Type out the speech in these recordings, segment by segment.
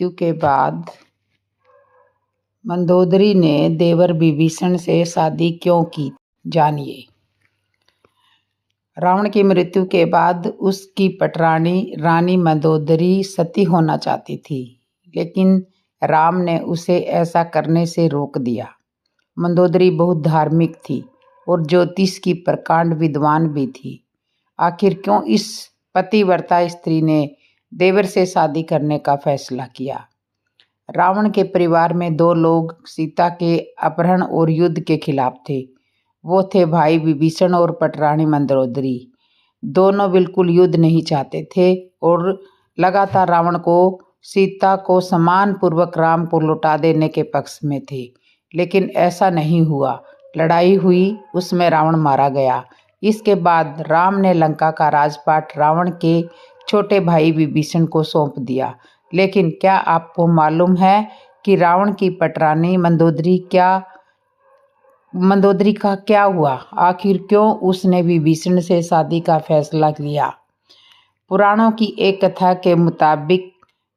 मृत्यु के बाद मंदोदरी ने देवर विभीषण से शादी क्यों की, जानिए। रावण की मृत्यु के बाद उसकी पटरानी रानी मंदोदरी सती होना चाहती थी, लेकिन राम ने उसे ऐसा करने से रोक दिया। मंदोदरी बहुत धार्मिक थी और ज्योतिष की प्रकांड विद्वान भी थी। आखिर क्यों इस पतिव्रता स्त्री ने देवर से शादी करने का फैसला किया? रावण के परिवार में दो लोग सीता के अपहरण और युद्ध के खिलाफ थे। वो थे भाई विभीषण और पटरानी मंदोदरी। दोनों बिल्कुल युद्ध नहीं चाहते थे और लगातार रावण को सीता को सम्मान पूर्वक राम को लौटा देने के पक्ष में थे, लेकिन ऐसा नहीं हुआ। लड़ाई हुई, उसमें रावण मारा गया। इसके बाद राम ने लंका का राजपाट रावण के छोटे भाई विभीषण को सौंप दिया। लेकिन क्या आपको मालूम है कि रावण की पटरानी मंदोदरी का क्या हुआ? आखिर क्यों उसने विभीषण से शादी का फैसला लिया? पुराणों की एक कथा के मुताबिक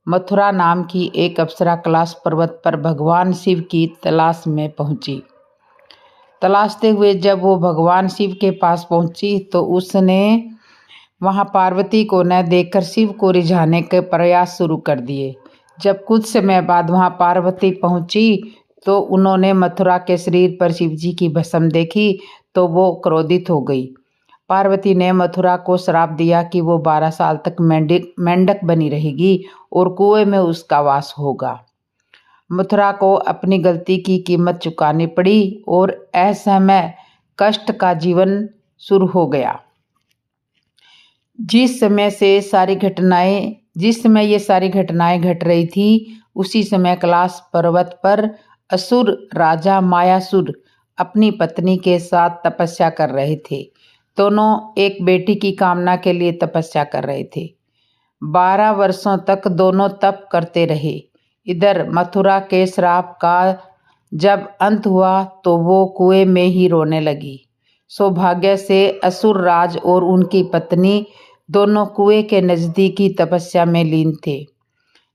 मथुरा नाम की एक अप्सरा कैलाश पर्वत पर भगवान शिव की तलाश में पहुंची। तलाशते हुए जब वो भगवान शिव के पास पहुंची तो उसने वहां पार्वती को न देखकर शिव को रिझाने के प्रयास शुरू कर दिए। जब कुछ समय बाद वहां पार्वती पहुंची तो उन्होंने मथुरा के शरीर पर शिवजी की भस्म देखी तो वो क्रोधित हो गई। पार्वती ने मथुरा को श्राप दिया कि वो 12 साल तक मेंढक बनी रहेगी और कुएं में उसका वास होगा। मथुरा को अपनी गलती की कीमत चुकानी पड़ी और असहनीय कष्ट का जीवन शुरू हो गया। जिस समय ये सारी घटनाएं घट रही थी, उसी समय कैलाश पर्वत पर असुर राजा मायासुर अपनी पत्नी के साथ तपस्या कर रहे थे। दोनों एक बेटी की कामना के लिए तपस्या कर रहे थे। 12 वर्षों तक दोनों तप करते रहे। इधर मथुरा के श्राप का जब अंत हुआ तो वो कुएं में ही रोने लगी। सौभाग्य से असुर राज और उनकी पत्नी दोनों कुएं के नजदीकी तपस्या में लीन थे।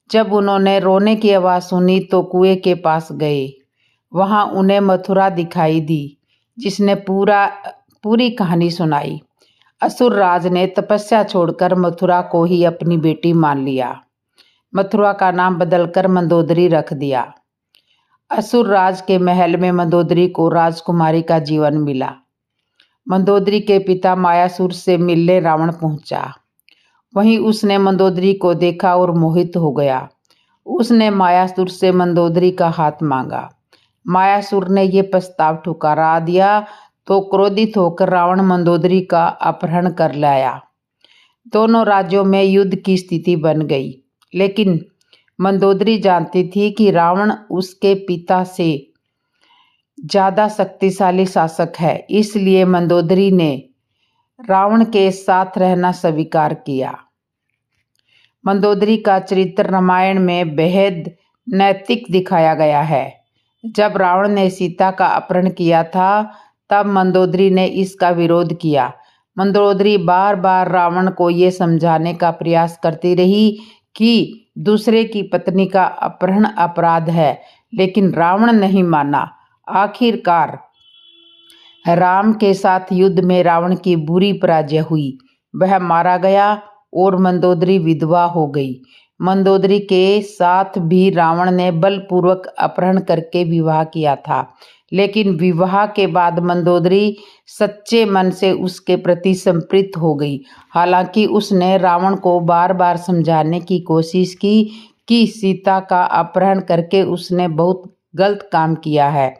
जब उन्होंने रोने की आवाज सुनी तो कुएं के पास गए। वहां उन्हें मथुरा दिखाई दी, जिसने पूरी कहानी सुनाई। असुर राज ने तपस्या छोड़कर मथुरा को ही अपनी बेटी मान लिया। मथुरा का नाम बदलकर मंदोदरी रख दिया। असुर राज के महल में मंदोदरी को राजकुमारी का जीवन मिला। मंदोदरी के पिता मायासुर से मिलने रावण पहुंचा। वहीं उसने मंदोदरी को देखा और मोहित हो गया। उसने मायासुर से मंदोदरी का हाथ मांगा। मायासुर ने यह प्रस्ताव ठुकरा दिया तो क्रोधित होकर रावण मंदोदरी का अपहरण कर लाया। दोनों राज्यों में युद्ध की स्थिति बन गई, लेकिन मंदोदरी जानती थी कि रावण उसके पिता से ज्यादा शक्तिशाली शासक है, इसलिए मंदोदरी ने रावण के साथ रहना स्वीकार किया। मंदोदरी का चरित्र रामायण में बेहद नैतिक दिखाया गया है। जब रावण ने सीता का अपहरण किया था तब मंदोदरी ने इसका विरोध किया। मंदोदरी बार बार रावण को ये समझाने का प्रयास करती रही कि दूसरे की पत्नी का अपहरण अपराध है, लेकिन रावण नहीं माना। आखिरकार राम के साथ युद्ध में रावण की बुरी पराजय हुई। वह मारा गया और मंदोदरी विधवा हो गई। मंदोदरी के साथ भी रावण ने बलपूर्वक अपहरण करके विवाह किया था, लेकिन विवाह के बाद मंदोदरी सच्चे मन से उसके प्रति समर्पित हो गई। हालांकि उसने रावण को बार बार समझाने की कोशिश की कि सीता का अपहरण करके उसने बहुत गलत काम किया है,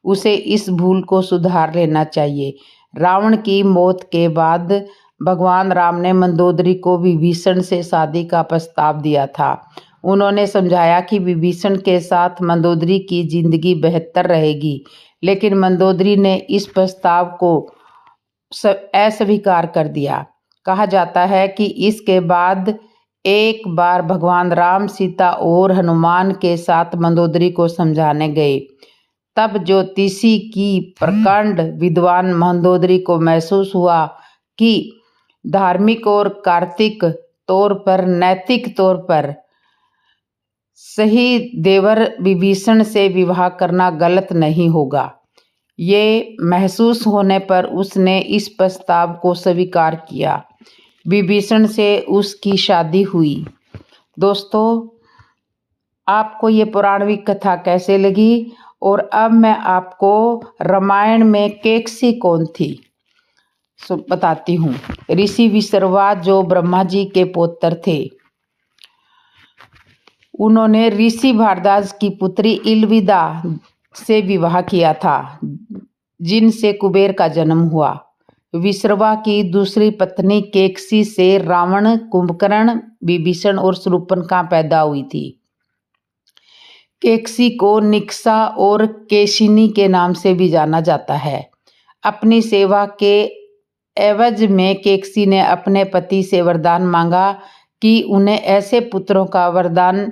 उसे इस भूल को सुधार लेना चाहिए। रावण की मौत के बाद भगवान राम ने मंदोदरी को विभीषण से शादी का प्रस्ताव दिया था। उन्होंने समझाया कि विभीषण के साथ मंदोदरी की जिंदगी बेहतर रहेगी, लेकिन मंदोदरी ने इस प्रस्ताव को अस्वीकार कर दिया। कहा जाता है कि इसके बाद एक बार भगवान राम, सीता और हनुमान के साथ मंदोदरी को समझाने गए। तब ज्योतिषी की प्रकांड विद्वान मंदोदरी को महसूस हुआ कि धार्मिक और कार्तिक तौर पर, नैतिक तौर पर सही देवर विभीषण से विवाह करना गलत नहीं होगा। ये महसूस होने पर उसने इस प्रस्ताव को स्वीकार किया। विभीषण से उसकी शादी हुई। दोस्तों, आपको ये पौराणिक कथा कैसे लगी? और अब मैं आपको रामायण में केकसी कौन थी बताती हूँ। ऋषि विश्रवा जो ब्रह्मा जी के पुत्र थे, उन्होंने ऋषि भारद्वाज की पुत्री इलविदा से विवाह किया था, जिनसे कुबेर का जन्म हुआ। विश्रवा की दूसरी पत्नी केकसी से रावण, कुंभकर्ण, विभीषण और शूर्पणखा पैदा हुई थी। केकसी को निक्सा और केशिनी के नाम से भी जाना जाता है। अपनी सेवा के एवज में केकसी ने अपने पति से वरदान मांगा कि उन्हें ऐसे पुत्रों का वरदान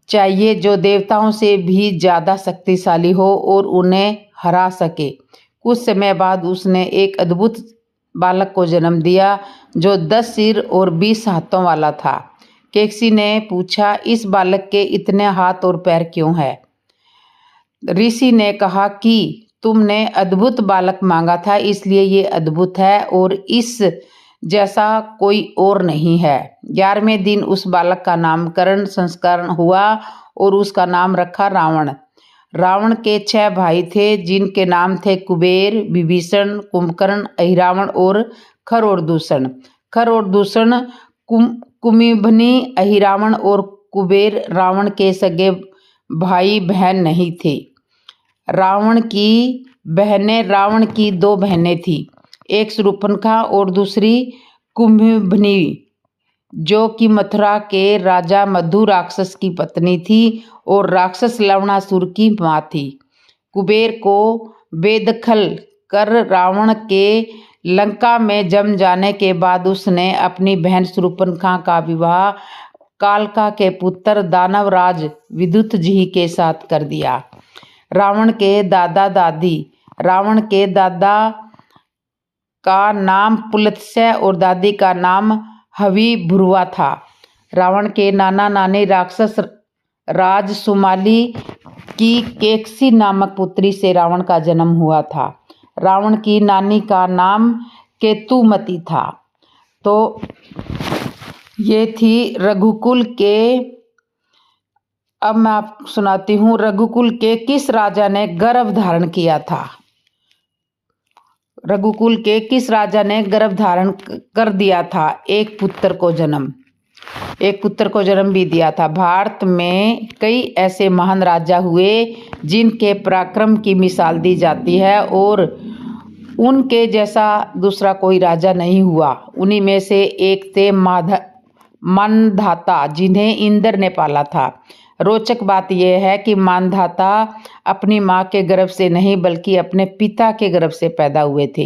चाहिए जो देवताओं से भी ज़्यादा शक्तिशाली हो और उन्हें हरा सके। कुछ समय बाद उसने एक अद्भुत बालक को जन्म दिया जो 10 सिर और 20 हाथों वाला था। केकसी ने पूछा, इस बालक के इतने हाथ और पैर क्यों हैं? ऋषि ने कहा कि तुमने अद्भुत बालक मांगा था, इसलिए ये अद्भुत है और इस जैसा कोई और नहीं है। 11वें दिन उस बालक का नामकरण संस्कार हुआ और उसका नाम रखा रावण। रावण के 6 भाई थे, जिनके नाम थे कुबेर, विभीषण, कुंभकर्ण, अहिरावण और खरदूषण। खरदूषण, कुंभनी, अहिरावण और कुबेर रावण के सगे भाई बहन नहीं थे। रावण की 2 बहनें थीं, एक शूर्पणखा और दूसरी कुंभनी, जो कि मथुरा के राजा मधु राक्षस की पत्नी थी और राक्षस लवणासुर की माँ थी। कुबेर को बेदखल कर रावण के लंका में जम जाने के बाद उसने अपनी बहन शूर्पणखा का विवाह कालका के पुत्र दानवराज विद्युत जी के साथ कर दिया। रावण के दादा का नाम पुलत्स्य और दादी का नाम हविभुर्वा था। रावण के नाना नानी राक्षस राज सुमाली की केकसी नामक पुत्री से रावण का जन्म हुआ था। रावण की नानी का नाम केतुमती था। तो ये थी रघुकुल के। अब मैं आपको सुनाती हूँ, रघुकुल के किस राजा ने गर्भ धारण किया था? रघुकुल के किस राजा ने गर्भ धारण कर दिया था? एक पुत्र को जन्म भी दिया था। भारत में कई ऐसे महान राजा हुए जिनके पराक्रम की मिसाल दी जाती है और उनके जैसा दूसरा कोई राजा नहीं हुआ। उन्हीं में से एक थे मानधाता, जिन्हें इंद्र ने पाला था। रोचक बात यह है कि मानधाता अपनी माँ के गर्भ से नहीं बल्कि अपने पिता के गर्भ से पैदा हुए थे।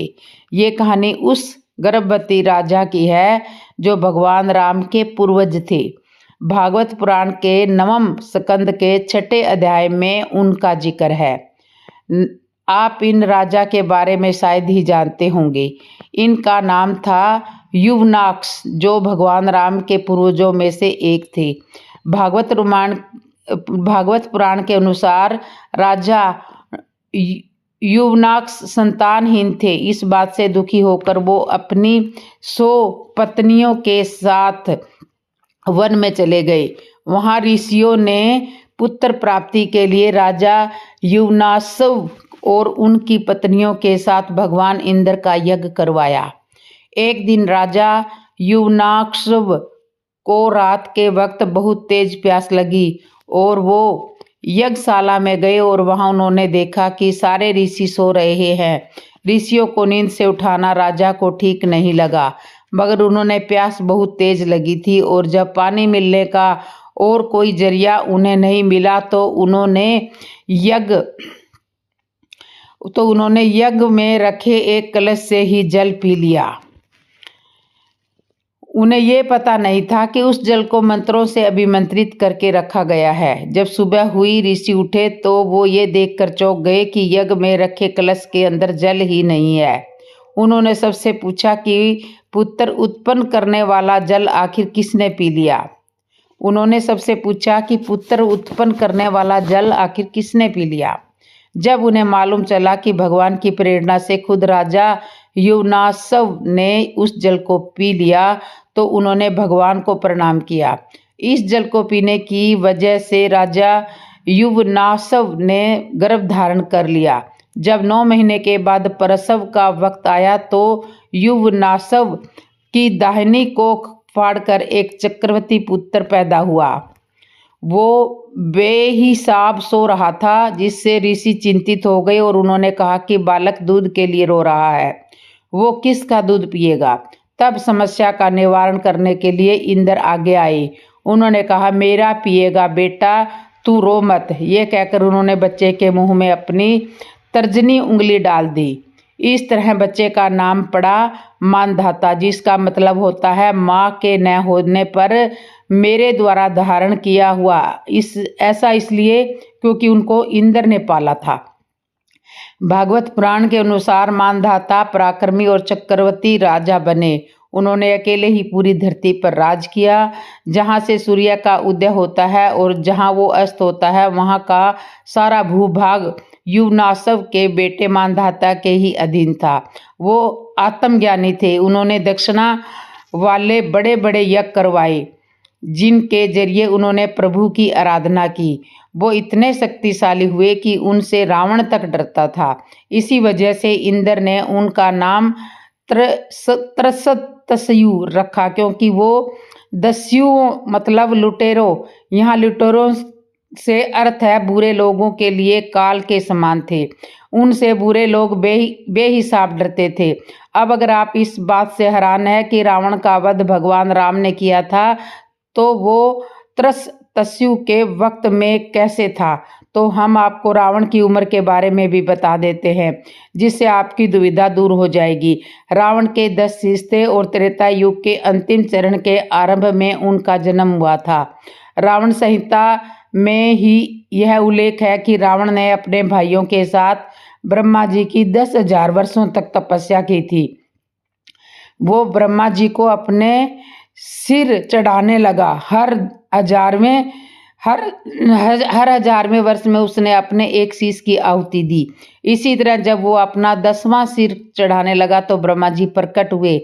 ये कहानी उस गर्भवती राजा की है जो भगवान राम के पूर्वज थे। भागवत पुराण के 9वें स्कंद के 6ठे अध्याय में उनका जिक्र है। आप इन राजा के बारे में शायद ही जानते होंगे। इनका नाम था युवनाक्ष, जो भगवान राम के पूर्वजों में से एक थे। भागवत पुराण के अनुसार राजा युवनाक्ष संतानहीन थे। इस बात से दुखी होकर वो अपनी 100 पत्नियों के साथ वन में चले गए। वहाँ ऋषियों ने पुत्र प्राप्ति के लिए राजा युवनाश्व और उनकी पत्नियों के साथ भगवान इंद्र का यज्ञ करवाया। एक दिन राजा युवनाश्व को रात के वक्त बहुत तेज प्यास लगी और वो यज्ञशाला में गए और वहां उन्होंने देखा कि सारे ऋषि सो रहे हैं। ऋषियों को नींद से उठाना राजा को ठीक नहीं लगा, मगर उन्होंने प्यास बहुत तेज लगी थी और जब पानी मिलने का और कोई जरिया उन्हें नहीं मिला तो उन्होंने यज्ञ में रखे एक कलश से ही जल पी लिया। उन्हें ये पता नहीं था कि उस जल को मंत्रों से अभिमंत्रित करके रखा गया है। जब सुबह हुई, ऋषि उठे तो वो ये देखकर चौंक गए कि यज्ञ में रखे कलश के अंदर जल ही नहीं है। उन्होंने सबसे पूछा कि पुत्र उत्पन्न करने वाला जल आखिर किसने पी लिया? उन्होंने सबसे पूछा कि पुत्र उत्पन्न करने वाला जल आखिर किसने पी लिया। जब उन्हें मालूम चला कि भगवान की प्रेरणा से खुद राजा युवनासव ने उस जल को पी लिया तो उन्होंने भगवान को प्रणाम किया। इस जल को पीने की वजह से राजा युवनासव ने गर्भ धारण कर लिया। जब 9 महीने के बाद प्रसव का वक्त आया तो युवनासव की दाहिनी कोख फाड़कर एक चक्रवर्ती पुत्र पैदा हुआ। वो बेहिसाब सो रहा था, जिससे ऋषि चिंतित हो गए और उन्होंने कहा कि बालक दूध के लिए रो रहा है, वो किसका दूध पिएगा। तब समस्या का निवारण करने के लिए इंद्र आगे आए। उन्होंने कहा, मेरा पिएगा बेटा, तू रो मत। ये कहकर उन्होंने बच्चे के मुंह में अपनी तर्जनी उंगली डाल दी। इस तरह बच्चे का नाम पड़ा मानधाता, जिसका मतलब होता है माँ के न होने पर मेरे द्वारा धारण किया हुआ। ऐसा इसलिए क्योंकि उनको इंद्र ने पाला था। भागवत पुराण के अनुसार मानधाता पराक्रमी और चक्रवर्ती राजा बने। उन्होंने अकेले ही पूरी धरती पर राज किया। जहाँ से सूर्य का उदय होता है और जहाँ वो अस्त होता है, वहाँ का सारा भूभाग युवनासव के बेटे मानधाता के ही अधीन था। वो आत्मज्ञानी थे। उन्होंने दक्षिणा वाले बड़े बड़े यज्ञ करवाए, जिनके जरिए उन्होंने प्रभु की आराधना की। वो इतने शक्तिशाली हुए कि उनसे रावण तक डरता था। इसी वजह से इंद्र ने उनका नाम त्रसतस्यु रखा, क्योंकि वो दस्यु मतलब लुटेरों। यहाँ लुटेरों से अर्थ है बुरे लोगों के लिए काल के समान थे। उनसे बुरे लोग बेहिसाब डरते थे। अब अगर आप इस बात से हैरान है कि रावण का वध भगवान राम ने किया था, तो वो त्रसतस्यु के वक्त में कैसे था, तो हम आपको रावण की उम्र के बारे में भी बता देते हैं, जिससे आपकी दुविधा दूर हो जाएगी। रावण के 10 शीश थे और त्रेता युग के अंतिम चरण के आरंभ में उनका जन्म हुआ था। रावण संहिता में ही यह उल्लेख है कि रावण ने अपने भाइयों के साथ ब्रह्मा जी की 10,000 वर्षों तक तपस्या की थी। वो ब्रह्मा जी को अपने सिर चढ़ाने लगा। हर 1000वें वर्ष में उसने अपने एक शीश की आहुति दी। इसी तरह जब वो अपना 10वां सिर चढ़ाने लगा तो ब्रह्मा जी प्रकट हुए।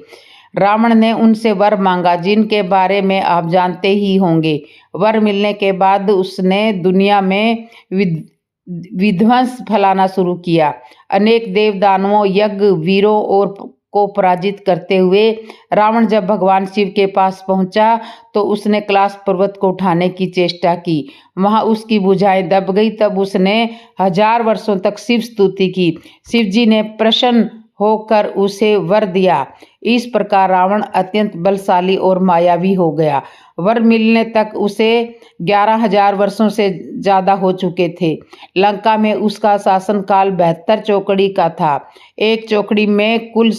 रावण ने उनसे वर मांगा, जिनके बारे में आप जानते ही होंगे। वर मिलने के बाद उसने दुनिया में विध्वंस फैलाना शुरू किया। अनेक देव दानवों, यज्ञ, वीरों और को पराजित करते हुए रावण जब भगवान शिव के पास पहुंचा तो उसने कैलाश पर्वत को उठाने की चेष्टा की। वहां उसकी भुजाएं दब गई। तब उसने 1000 वर्षों तक शिव स्तुति की। शिव जी ने प्रसन्न होकर उसे वर दिया। इस प्रकार रावण अत्यंत बलशाली और मायावी हो गया। वर मिलने तक उसे 11,000 वर्षों से ज़्यादा हो चुके थे। लंका में उसका शासनकाल 72 चौकड़ी का था। एक चौकड़ी में कुल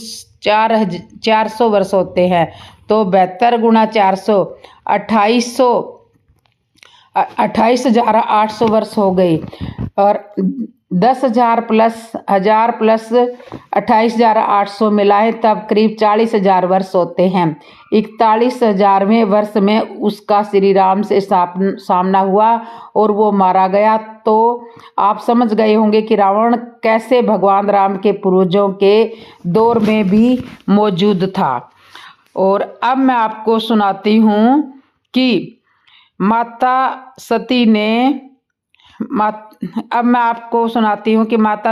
400 वर्ष होते हैं, तो 72 गुणा 400 28,800 वर्ष हो गई। और 10,000 प्लस 1000 प्लस 28,800 मिलाए तब करीब 40,000 वर्ष होते हैं। 41,000वें वर्ष में उसका श्री राम से सामना हुआ और वो मारा गया। तो आप समझ गए होंगे कि रावण कैसे भगवान राम के पूर्वजों के दौर में भी मौजूद था। और अब मैं आपको सुनाती हूँ कि माता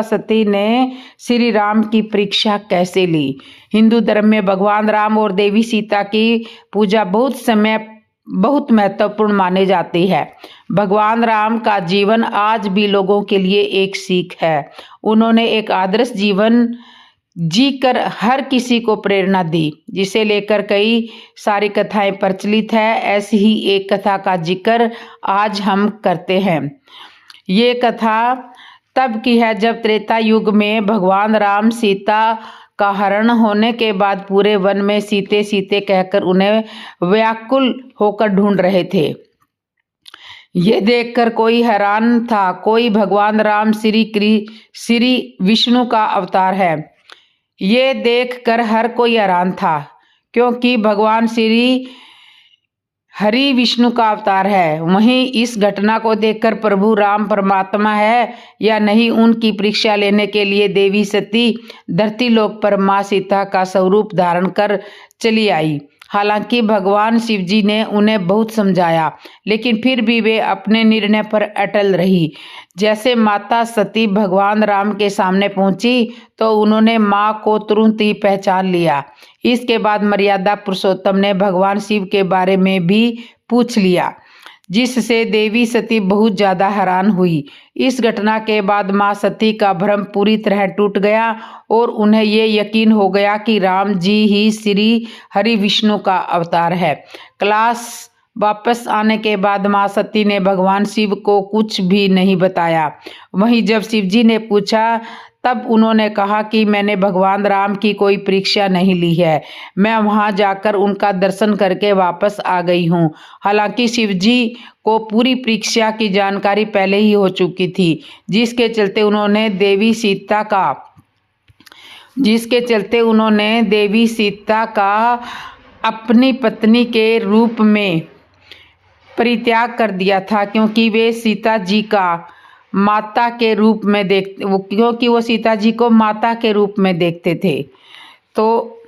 सती ने श्री राम की परीक्षा कैसे ली। हिंदू धर्म में भगवान राम और देवी सीता की पूजा बहुत महत्वपूर्ण मानी जाती है। भगवान राम का जीवन आज भी लोगों के लिए एक सीख है। उन्होंने एक आदर्श जीवन जीकर हर किसी को प्रेरणा दी, जिसे लेकर कई सारी कथाएं प्रचलित है। ऐसी ही एक कथा का जिक्र आज हम करते हैं। ये कथा तब की है जब त्रेता युग में भगवान राम सीता का हरण होने के बाद पूरे वन में सीते सीते कहकर उन्हें व्याकुल होकर ढूंढ रहे थे। ये देखकर कोई हैरान था। कोई भगवान राम श्री विष्णु का अवतार है। ये देखकर हर कोई हैरान था, क्योंकि भगवान श्री हरि विष्णु का अवतार है। वहीं इस घटना को देखकर प्रभु राम परमात्मा है या नहीं, उनकी परीक्षा लेने के लिए देवी सती धरती लोक पर माँ सीता का स्वरूप धारण कर चली आई। हालांकि भगवान शिव जी ने उन्हें बहुत समझाया, लेकिन फिर भी वे अपने निर्णय पर अटल रही। जैसे माता सती भगवान राम के सामने पहुंची तो उन्होंने माँ को तुरंत ही पहचान लिया। इसके बाद मर्यादा पुरुषोत्तम ने भगवान शिव के बारे में भी पूछ लिया, जिससे देवी सती बहुत ज्यादा हैरान हुई। इस घटना के बाद माँ सती का भ्रम पूरी तरह टूट गया और उन्हें ये यकीन हो गया कि राम जी ही श्री हरि विष्णु का अवतार है। क्लास वापस आने के बाद माँ सती ने भगवान शिव को कुछ भी नहीं बताया। वहीं जब शिव जी ने पूछा तब उन्होंने कहा कि मैंने भगवान राम की कोई परीक्षा नहीं ली है, मैं वहां जाकर उनका दर्शन करके वापस आ गई हूँ। हालांकि शिव जी को पूरी परीक्षा की जानकारी पहले ही हो चुकी थी, जिसके चलते उन्होंने देवी सीता का अपनी पत्नी के रूप में परित्याग कर दिया था, क्योंकि वो सीता जी को माता के रूप में देखते थे। तो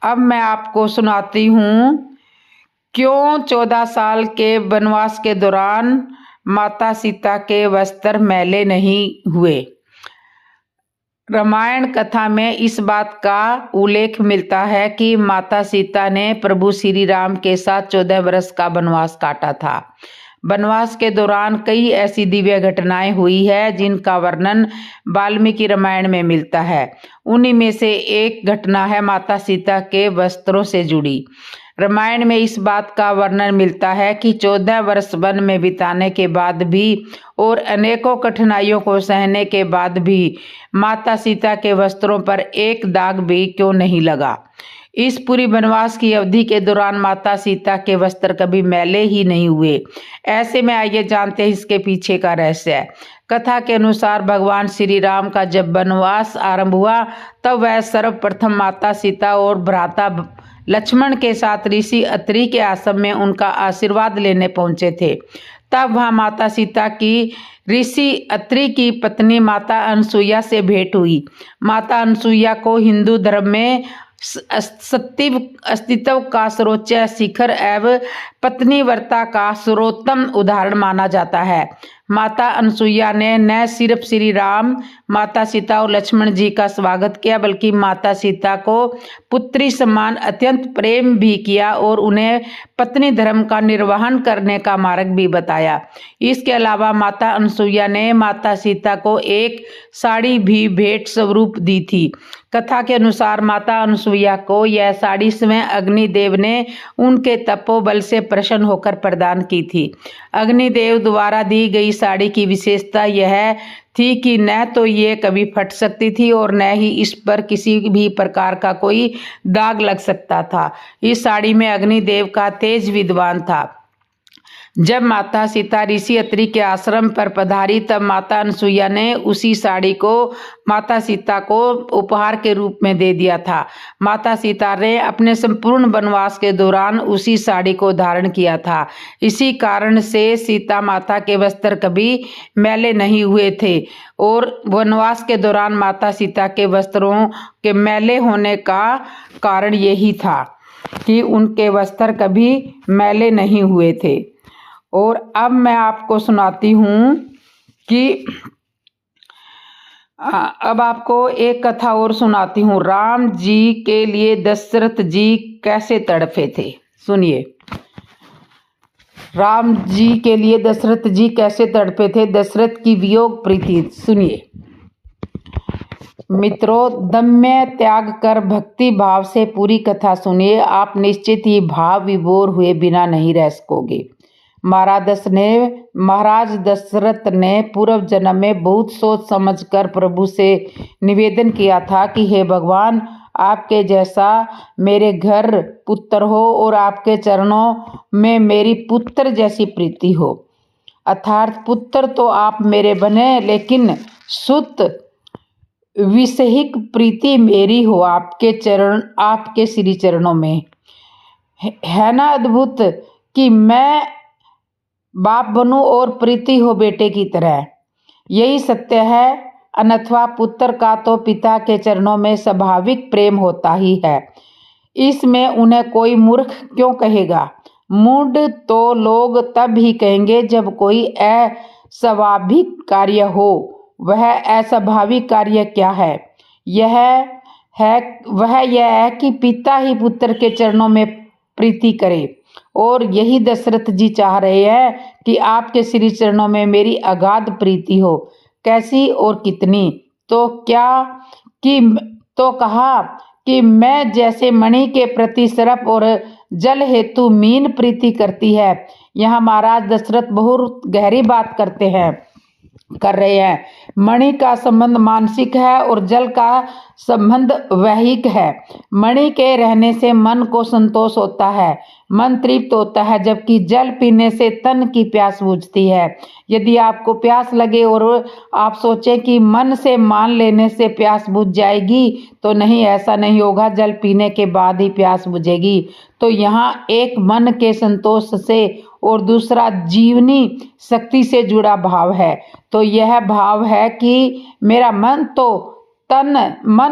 अब मैं आपको सुनाती हूँ क्यों 14 साल के वनवास के दौरान माता सीता के वस्त्र मैले नहीं हुए। रामायण कथा में इस बात का उल्लेख मिलता है कि माता सीता ने प्रभु श्री राम के साथ 14 वर्ष का वनवास काटा था। वनवास के दौरान कई ऐसी दिव्य घटनाएं हुई है जिनका वर्णन वाल्मीकि रामायण में मिलता है। उन्हीं में से एक घटना है माता सीता के वस्त्रों से जुड़ी। रामायण में इस बात का वर्णन मिलता है कि 14 वर्ष वन में बिताने के बाद भी और अनेकों कठिनाइयों को सहने के बाद भी माता सीता के वस्त्रों पर एक दाग भी क्यों नहीं लगा। इस पूरी वनवास की अवधि के दौरान माता सीता के वस्त्र कभी मैले ही नहीं हुए। ऐसे में आइए जानते हैं इसके पीछे का रहस्य। कथा के अनुसार भगवान श्री राम का जब वनवास आरंभ हुआ तब वह सर्वप्रथम माता सीता और भ्राता लक्ष्मण के साथ ऋषि अत्रि के आश्रम में उनका आशीर्वाद लेने पहुंचे थे। तब वहां माता सीता की ऋषि अत्रि की पत्नी माता अनसुईया से भेंट हुई। माता अनसुईया को हिंदू धर्म में अस्तित्व का सर्वोच्च शिखर एवं पत्नीव्रता का सर्वोत्तम उदाहरण माना जाता है। माता अनसुईया ने न सिर्फ श्री राम, माता सीता और लक्ष्मण जी का स्वागत किया, बल्कि माता सीता को पुत्री समान अत्यंत प्रेम भी किया और उन्हें पत्नी धर्म का निर्वहन करने का मार्ग भी बताया। इसके अलावा माता अनसुईया ने माता सीता को एक साड़ी भी भेंट स्वरूप दी थी। कथा के अनुसार माता अनसुईया को यह साड़ी स्वयं अग्निदेव ने उनके तपोबल से प्रसन्न होकर प्रदान की थी। अग्निदेव द्वारा दी गई साड़ी की विशेषता यह थी कि न तो ये कभी फट सकती थी और न ही इस पर किसी भी प्रकार का कोई दाग लग सकता था। इस साड़ी में अग्निदेव का तेज विद्वान था। जब माता सीता ऋषि अत्रि के आश्रम पर पधारी तब माता अनसुईया ने उसी साड़ी को माता सीता को उपहार के रूप में दे दिया था। माता सीता ने अपने संपूर्ण वनवास के दौरान उसी साड़ी को धारण किया था। इसी कारण से सीता माता के वस्त्र कभी मैले नहीं हुए थे और वनवास के दौरान माता सीता के वस्त्रों के मैले होने का कारण यही था कि उनके वस्त्र कभी मैले नहीं हुए थे। और अब मैं आपको सुनाती हूँ कि अब आपको एक कथा और सुनाती हूँ। राम जी के लिए दशरथ जी कैसे तड़पे थे, सुनिए। राम जी के लिए दशरथ जी कैसे तड़पे थे, दशरथ की वियोग प्रीति, सुनिए। मित्रों, दम्य त्याग कर भक्ति भाव से पूरी कथा सुनिए, आप निश्चित ही भाव विभोर हुए बिना नहीं रह सकोगे। महाराज दशरथ ने पूर्व जन्म में बहुत सोच समझकर प्रभु से निवेदन किया था कि हे भगवान, आपके जैसा मेरे घर पुत्र हो और आपके चरणों में मेरी पुत्र जैसी प्रीति हो। अर्थात पुत्र तो आप मेरे बने, लेकिन सुत विषहिक प्रीति मेरी हो आपके श्री चरणों में। है ना अद्भुत कि मैं बाप बनूं और प्रीति हो बेटे की तरह। यही सत्य है, अन्यथा पुत्र का तो पिता के चरणों में स्वाभाविक प्रेम होता ही है। इसमें उन्हें कोई मूर्ख क्यों कहेगा? मूढ़ तो लोग तब ही कहेंगे जब कोई अस्वाभाविक कार्य हो। वह अस्वाभाविक कार्य क्या है? वह यह है कि पिता ही पुत्र के चरणों में प्रीति करे। और यही दशरथ जी चाह रहे हैं कि आपके श्री चरणों में मेरी अगाध प्रीति हो। कैसी और कितनी? तो कहा कि मैं जैसे मणि के प्रति सर्प और जल हेतु मीन प्रीति करती है। यहाँ महाराज दशरथ बहुत गहरी बात कर रहे हैं। मणि का संबंध मानसिक है और जल का संबंध वैहिक है। मणि के रहने से मन को संतोष होता है, मन तृप्त होता है, जबकि जल पीने से तन की प्यास बुझती है। यदि आपको प्यास लगे और आप सोचें कि मन से मान लेने से प्यास बुझ जाएगी, तो नहीं, ऐसा नहीं होगा। जल पीने के बाद ही प्यास बुझेगी। तो यहाँ एक मन के संतोष से और दूसरा जीवनी शक्ति से जुड़ा भाव है। तो यह भाव है कि मेरा मन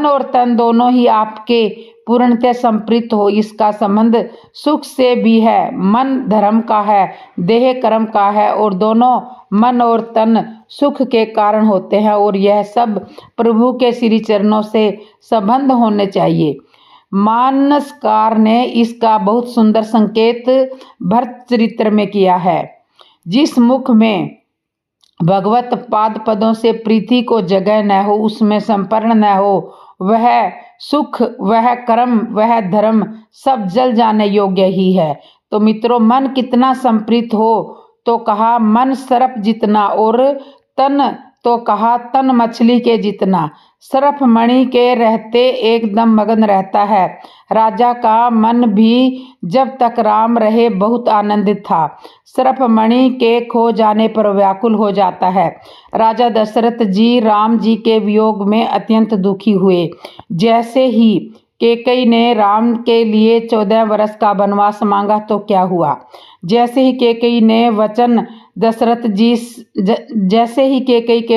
और तन दोनों ही आपके पूर्णतः संप्रीत हो। इसका संबंध सुख से भी है। मन धर्म का है, देह कर्म का है, और दोनों मन और तन सुख के कारण होते हैं। और यह सब प्रभु के श्री चरणों से संबंध होने चाहिए। मानसकार ने इसका बहुत सुंदर संकेत भरत चरित्र में किया है। जिस मुख में भगवत पाद पदों से प्रीति को जगह न हो, उसमें संपर्ण न हो, वह सुख, वह कर्म, वह धर्म सब जल जाने योग्य ही है। तो मित्रों, मन कितना संप्रीत हो तो कहा मन सर्प जितना, और तन तो कहा तन मछली के जितना। सर्प मणि के रहते एकदम मगन रहता है। राजा का मन भी जब तक राम रहे बहुत आनंदित था, सर्प मणि के खो जाने पर व्याकुल हो जाता है। राजा दशरथ जी राम जी के वियोग में अत्यंत दुखी हुए। जैसे ही कैकेयी ने राम के लिए 14 वर्ष का वनवास मांगा तो क्या हुआ? जैसे ही कैकेयी के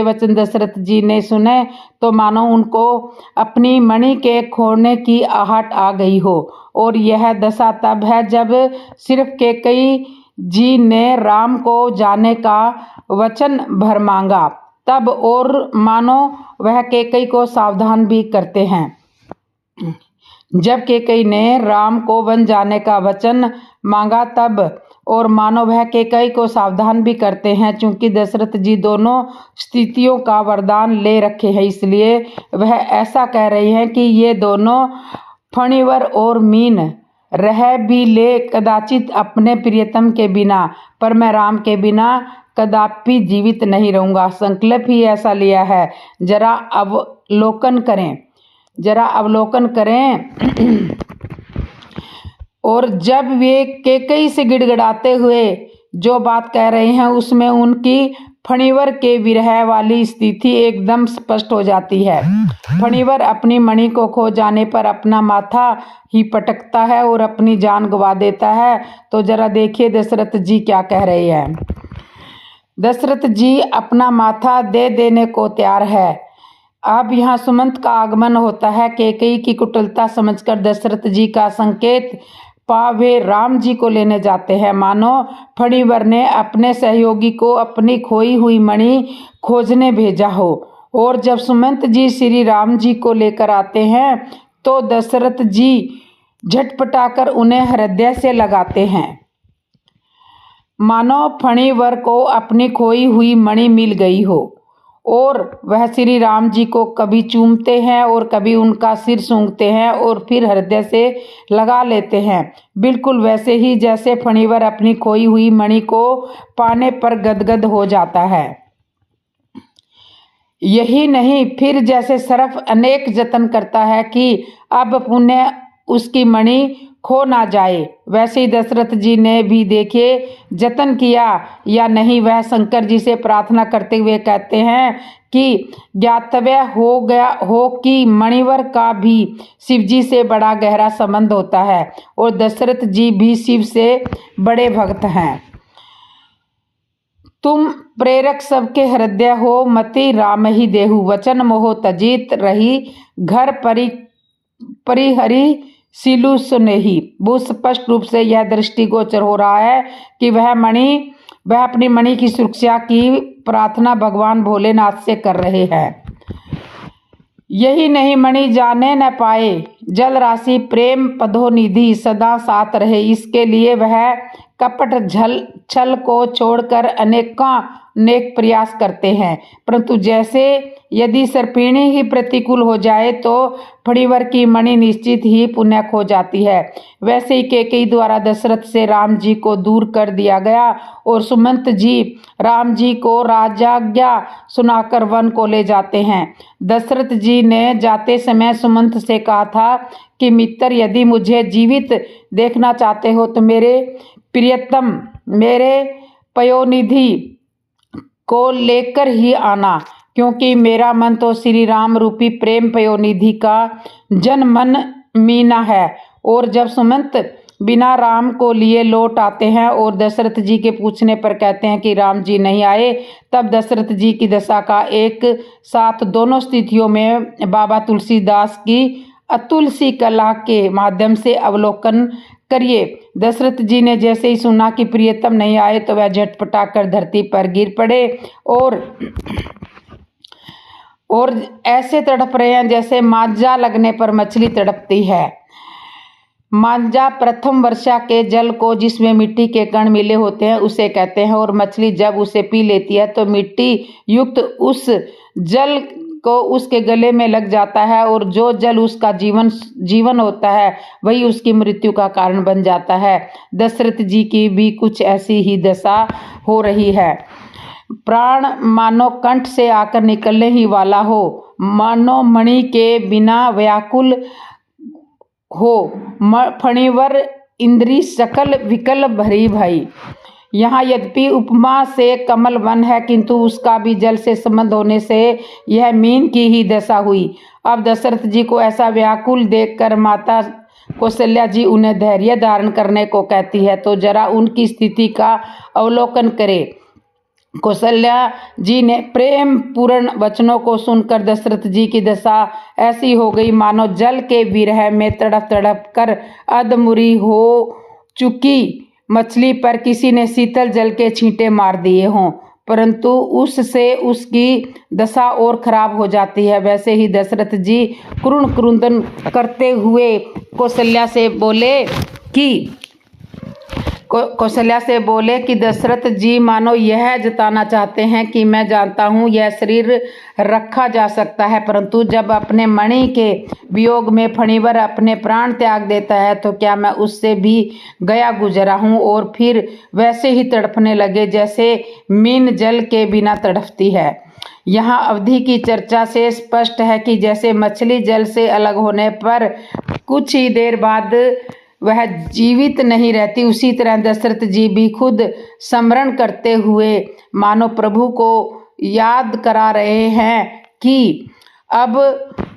वचन दशरथ जी ने सुने तो मानो उनको अपनी मणि के खोने की आहट आ गई हो। और यह दशा तब है जब सिर्फ कैकेयी जी ने राम को जाने का वचन भर मांगा, तब और मानो वह कैकेयी को सावधान भी करते हैं। जब कैकेयी ने राम को वन जाने का वचन मांगा तब और मानो वह कैकेयी को सावधान भी करते हैं। चूंकि दशरथ जी दोनों स्थितियों का वरदान ले रखे हैं, इसलिए वह ऐसा कह रहे हैं कि ये दोनों फणिवर और मीन रह भी ले कदाचित अपने प्रियतम के बिना, पर मैं राम के बिना कदापि जीवित नहीं रहूँगा। संकल्प ही ऐसा लिया है। जरा अवलोकन करें। और जब वे कैकेयी से गिड़गिड़ाते हुए जो बात कह रहे हैं, उसमें उनकी फणिवर के विरह वाली स्थिति एकदम स्पष्ट हो जाती है। फणिवर अपनी मणि को खो जाने पर अपना माथा ही पटकता है और अपनी जान गंवा देता है। तो जरा देखिए दशरथ जी क्या कह रहे हैं। दशरथ जी अपना माथा दे देने को तैयार है। अब यहाँ सुमंत का आगमन होता है। कैकेयी की कुटिलता समझकर दशरथ जी का संकेत पा वे राम जी को लेने जाते हैं, मानो फणिवर ने अपने सहयोगी को अपनी खोई हुई मणि खोजने भेजा हो। और जब सुमंत जी श्री राम जी को लेकर आते हैं तो दशरथ जी झटपटाकर उन्हें हृदय से लगाते हैं, मानो फणिवर को अपनी खोई हुई मणि मिल गई हो। और वह श्री राम जी को कभी चूमते हैं और कभी उनका सिर सूंघते हैं और फिर हृदय से लगा लेते हैं, बिल्कुल वैसे ही जैसे फणिवर अपनी खोई हुई मणि को पाने पर गदगद हो जाता है। यही नहीं, फिर जैसे सर्प अनेक जतन करता है कि अब पुनः उसकी मणि खो ना जाए। वैसे ही दशरथ जी ने भी देखे जतन किया या नहीं, वह शंकर जी से प्रार्थना करते हुए कहते हैं कि ज्ञातव्य हो गया हो कि मणिवर का भी शिव जी से बड़ा गहरा संबंध होता है और दशरथ जी भी शिव से बड़े भक्त हैं। तुम प्रेरक सबके हृदय हो, मति राम ही देहु, वचन मोह तजित रही, घर परिहरि सिलु सुनेही। बहुत स्पष्ट रूप से यह दृष्टिगोचर हो रहा है कि वह अपनी मणि की सुरक्षा की प्रार्थना भगवान भोलेनाथ से कर रहे हैं। यही नहीं, मणि जाने न पाए, जल राशि प्रेम पदोनिधि सदा साथ रहे, इसके लिए वह कपट छल को छोड़कर अनेक प्रयास करते हैं। परंतु जैसे यदि सर्पिणी ही प्रतिकूल हो जाए तो फणिवर की मणि निश्चित ही पुण्यक हो जाती है। वैसे ही कैकेयी द्वारा दशरथ से राम जी को दूर कर दिया गया और सुमंत जी राम जी को राजाज्ञा सुनाकर वन को ले जाते हैं। दशरथ जी ने जाते समय सुमंत से कहा था कि मित्र, यदि मुझे जीवित देखना चाहते हो तो मेरे प्रियतम, मेरे पयोनिधि को लेकर ही आना, क्योंकि मेरा मन तो श्री राम रूपी प्रेम पयोनिधि का जन मन मीना है। और जब सुमंत बिना राम को लिए लौट आते हैं और दशरथ जी के पूछने पर कहते हैं कि राम जी नहीं आए, तब दशरथ जी की दशा का एक साथ दोनों स्थितियों में बाबा तुलसीदास की अतुलसी कला के माध्यम से अवलोकन करिए। दशरथ जी ने जैसे ही सुना कि प्रियतम नहीं आए तो वह झटपटाकर धरती पर गिर पड़े और ऐसे तड़प रहे हैं जैसे मांझा लगने पर मछली तड़पती है। मांझा प्रथम वर्षा के जल को जिसमें मिट्टी के कण मिले होते हैं उसे कहते हैं, और मछली जब उसे पी लेती है तो मिट्टी युक्त उस जल को उसके गले में लग जाता है, और जो जल उसका जीवन होता है वही उसकी मृत्यु का कारण बन जाता है। दशरथ जी की भी कुछ ऐसी ही दशा हो रही है। प्राण मानो कंठ से आकर निकलने ही वाला हो, मानो मणि के बिना व्याकुल हो, फणिवर इंद्री सकल विकल भरी भाई। यहाँ यद्यपि उपमा से कमल वन है, किंतु उसका भी जल से संबंध होने से यह मीन की ही दशा हुई। अब दशरथ जी को ऐसा व्याकुल देखकर माता कौशल्या जी उन्हें धैर्य धारण करने को कहती है, तो जरा उनकी स्थिति का अवलोकन करें। कौशल्या जी ने प्रेम पूर्ण वचनों को सुनकर दशरथ जी की दशा ऐसी हो गई मानो जल के विरह में तड़प तड़प कर अधमुरी हो चुकी मछली पर किसी ने शीतल जल के छींटे मार दिए हों, परंतु उससे उसकी दशा और खराब हो जाती है। वैसे ही दशरथ जी क्रुंदन करते हुए कौशल्या से बोले कि दशरथ जी मानो यह जताना चाहते हैं कि मैं जानता हूँ यह शरीर रखा जा सकता है, परंतु जब अपने मणि के वियोग में फणिवर अपने प्राण त्याग देता है तो क्या मैं उससे भी गया गुजरा हूँ, और फिर वैसे ही तड़पने लगे जैसे मीन जल के बिना तड़पती है। यहाँ अवधि की चर्चा से स्पष्ट है कि जैसे मछली जल से अलग होने पर कुछ ही देर बाद वह जीवित नहीं रहती, उसी तरह दशरथ जी भी खुद स्मरण करते हुए मानो प्रभु को याद करा रहे हैं कि अब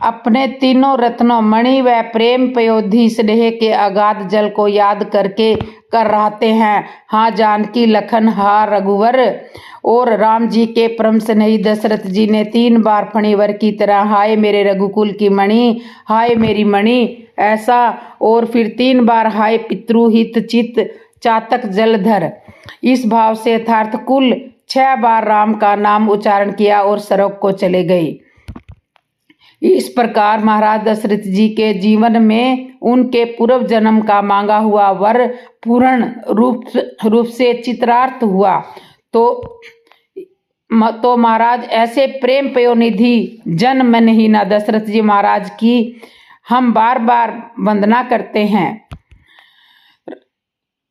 अपने तीनों रत्नों मणि व प्रेम पयोधि स्नेह के अगाध जल को याद करके कर रहते हैं। हाँ जानकी लखन हा रघुवर। और राम जी के परम स्नेही दशरथ जी ने 3 बार फणिवर की तरह हाय मेरे रघुकुल की मणि, हाय मेरी मणि ऐसा, और फिर 3 बार हाय पितृहित चित चातक जलधर, इस भाव से यथार्थ कुल 6 बार राम का नाम उच्चारण किया और सड़क को चले गए। इस प्रकार महाराज दशरथ जी के जीवन में उनके पूर्व जन्म का मांगा हुआ वर पूर्ण रूप से चित्रार्थ हुआ। तो महाराज ऐसे प्रेम पयोनिधि जन मनहीना दशरथ जी महाराज की हम बार बार वंदना करते हैं।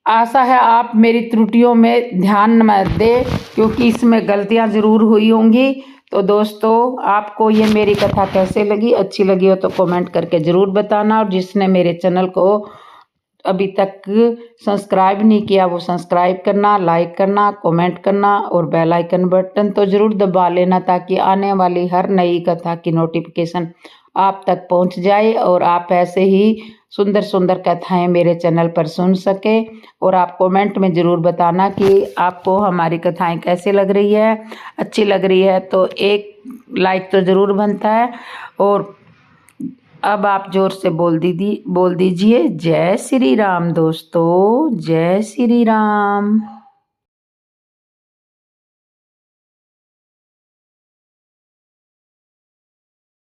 आशा है आप मेरी त्रुटियों में ध्यान न दें, क्योंकि इसमें गलतियां जरूर हुई होंगी। तो दोस्तों आपको ये मेरी कथा कैसे लगी, अच्छी लगी हो तो कमेंट करके ज़रूर बताना, और जिसने मेरे चैनल को अभी तक सब्सक्राइब नहीं किया वो सब्सक्राइब करना, लाइक करना, कमेंट करना और बेल आइकन बटन तो ज़रूर दबा लेना ताकि आने वाली हर नई कथा की नोटिफिकेशन आप तक पहुंच जाए और आप ऐसे ही सुंदर सुंदर कथाएं मेरे चैनल पर सुन सके। और आप कमेंट में ज़रूर बताना कि आपको हमारी कथाएं कैसे लग रही है, अच्छी लग रही है तो एक लाइक तो ज़रूर बनता है। और अब आप जोर से बोल दीजिए जय श्री राम दोस्तों, जय श्री राम।